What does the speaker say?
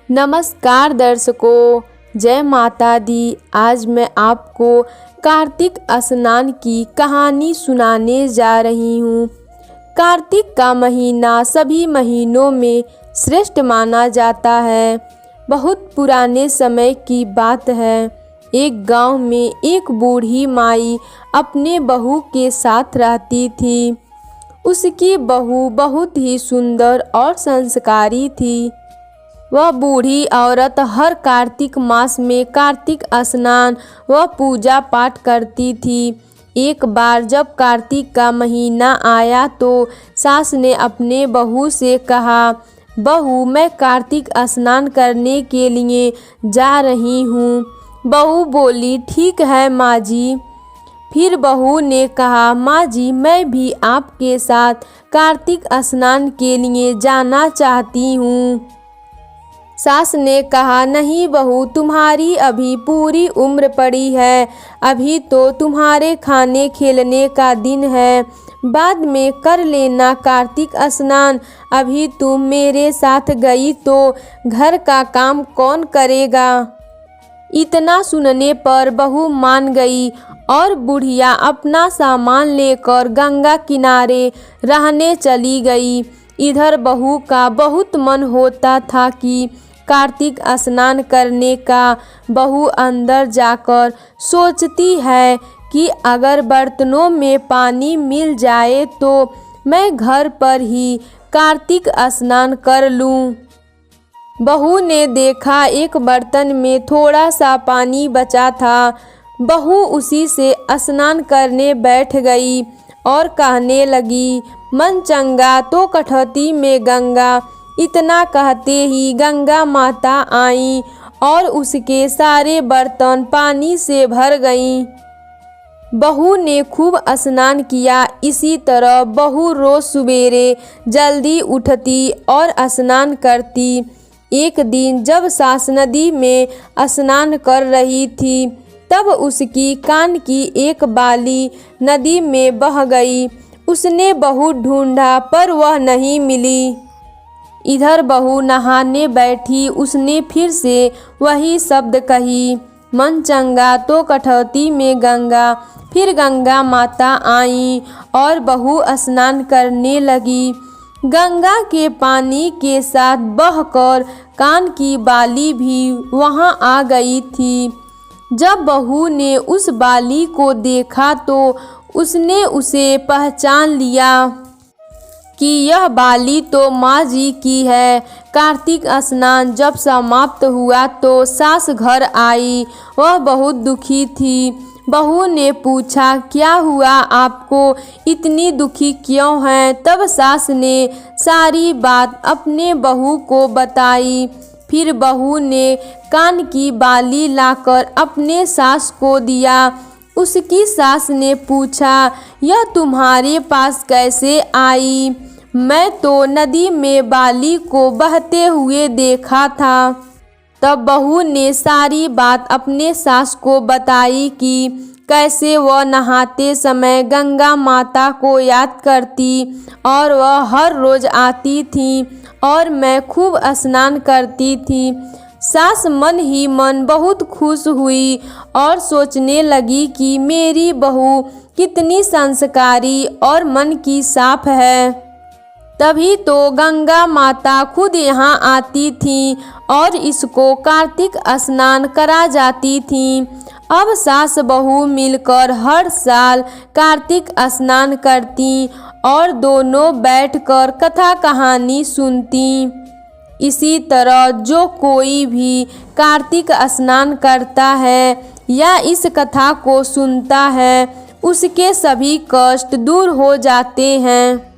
नमस्कार दर्शकों, जय माता दी। आज मैं आपको कार्तिक स्नान की कहानी सुनाने जा रही हूँ। कार्तिक का महीना सभी महीनों में श्रेष्ठ माना जाता है। बहुत पुराने समय की बात है। एक गांव में एक बूढ़ी माई अपने बहू के साथ रहती थी। उसकी बहू बहुत ही सुंदर और संस्कारी थी। वह बूढ़ी औरत हर कार्तिक मास में कार्तिक स्नान व पूजा पाठ करती थी। एक बार जब कार्तिक का महीना आया तो सास ने अपने बहू से कहा, बहू मैं कार्तिक स्नान करने के लिए जा रही हूँ। बहू बोली, ठीक है माँ जी। फिर बहू ने कहा, माँ जी मैं भी आपके साथ कार्तिक स्नान के लिए जाना चाहती हूँ। सास ने कहा, नहीं बहू, तुम्हारी अभी पूरी उम्र पड़ी है। अभी तो तुम्हारे खाने खेलने का दिन है। बाद में कर लेना कार्तिक स्नान। अभी तुम मेरे साथ गई तो घर का काम कौन करेगा। इतना सुनने पर बहू मान गई और बुढ़िया अपना सामान लेकर गंगा किनारे रहने चली गई। इधर बहू का बहुत मन होता था कि कार्तिक स्नान करने का। बहू अंदर जाकर सोचती है कि अगर बर्तनों में पानी मिल जाए तो मैं घर पर ही कार्तिक स्नान कर लूं। बहू ने देखा एक बर्तन में थोड़ा सा पानी बचा था। बहू उसी से स्नान करने बैठ गई और कहने लगी, मन चंगा तो कठौती में गंगा। इतना कहते ही गंगा माता आईं और उसके सारे बर्तन पानी से भर गईं। बहू ने खूब स्नान किया। इसी तरह बहू रोज सवेरे जल्दी उठती और स्नान करती। एक दिन जब सास नदी में स्नान कर रही थी तब उसकी कान की एक बाली नदी में बह गई। उसने बहुत ढूंढा पर वह नहीं मिली। इधर बहू नहाने बैठी। उसने फिर से वही शब्द कही, मन चंगा तो कठौती में गंगा। फिर गंगा माता आईं और बहू स्नान करने लगी। गंगा के पानी के साथ बहकर कान की बाली भी वहां आ गई थी। जब बहू ने उस बाली को देखा तो उसने उसे पहचान लिया कि यह बाली तो माँ जी की है। कार्तिक स्नान जब समाप्त हुआ तो सास घर आई। वह बहुत दुखी थी। बहू ने पूछा, क्या हुआ, आपको इतनी दुखी क्यों हैं। तब सास ने सारी बात अपने बहू को बताई। फिर बहू ने कान की बाली लाकर अपने सास को दिया। उसकी सास ने पूछा, यह तुम्हारे पास कैसे आई। मैं तो नदी में बाली को बहते हुए देखा था। तब बहू ने सारी बात अपने सास को बताई कि कैसे वह नहाते समय गंगा माता को याद करती और वह हर रोज आती थी और मैं खूब स्नान करती थी। सास मन ही मन बहुत खुश हुई और सोचने लगी कि मेरी बहू कितनी संस्कारी और मन की साफ है। तभी तो गंगा माता खुद यहाँ आती थी और इसको कार्तिक स्नान करा जाती थी। अब सास बहू मिलकर हर साल कार्तिक स्नान करती और दोनों बैठकर कथा कहानी सुनती। इसी तरह जो कोई भी कार्तिक स्नान करता है या इस कथा को सुनता है उसके सभी कष्ट दूर हो जाते हैं।